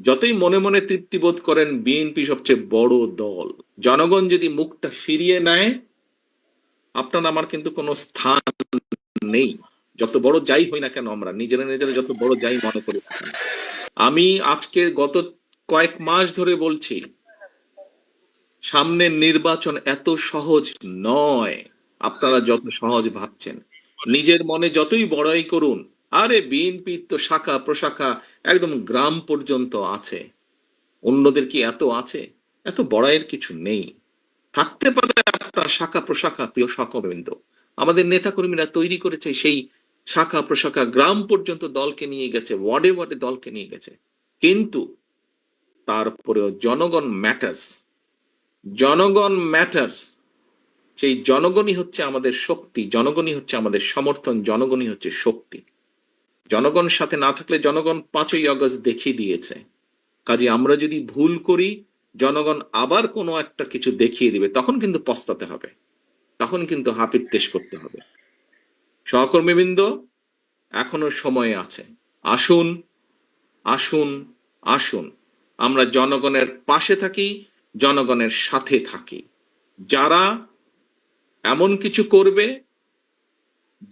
যতই মনে মনে তৃপ্তি বোধ করেন বিএনপি সবচেয়ে বড় দল, জনগণ যদি মুখটা ফিরিয়ে নেয় আপনার আমার কিন্তু কোনো স্থান নেই। যত বড় যাই হই না কেন, আমরা নিজেরা নিজেরা যত বড় যাই মনে করি না কেন। আমি আজকে গত কয়েক মাস ধরে বলছি, সামনের নির্বাচন এত সহজ নয় আপনারা যত সহজ ভাবছেন। নিজের মনে যতই বড়াই করুন, আরে বিএনপি তো শাখা প্রশাখা একদম গ্রাম পর্যন্ত আছে, অন্যদের কি এত আছে? এত বড়াইয়ের কিছু নেই। থাকতে পারে আপনার শাখা প্রশাখা, প্রিয় সহকর্মীবৃন্দ, আমাদের নেতা কর্মীরা তৈরি করেছে সেই শাখা প্রশাখা, গ্রাম পর্যন্ত দলকে নিয়ে গেছে, ওয়ার্ডে ওয়ার্ডে দলকে নিয়ে গেছে। কিন্তু তারপরেও জনগণ ম্যাটার্স, জনগণ ম্যাটার্স। সেই জনগণই হচ্ছে আমাদের শক্তি, জনগণই হচ্ছে আমাদের সমর্থন, জনগণই হচ্ছে শক্তি। জনগণ সাথে না থাকলে, জনগণ 5ই আগস্ট দেখিয়ে দিয়েছে, কাজে আমরা যদি ভুল করি জনগণ আবার কোনো একটা কিছু দেখিয়ে দিবে, তখন কিন্তু পস্তাতে হবে, তখন কিন্তু হাপিত্তেশ করতে হবে। সহকর্মীবৃন্দ, এখনো সময় আছে। আসুন, আসুন, আসুন, আমরা জনগণের পাশে থাকি, জনগণের সাথে থাকি। যারা এমন কিছু করবে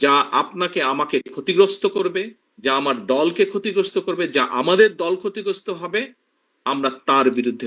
যা আপনাকে আমাকে ক্ষতিগ্রস্ত করবে, যা আমার দলকে ক্ষতিগ্রস্ত করবে, যা আমাদের দল ক্ষতিগ্রস্ত হবে, আমরা তার বিরুদ্ধে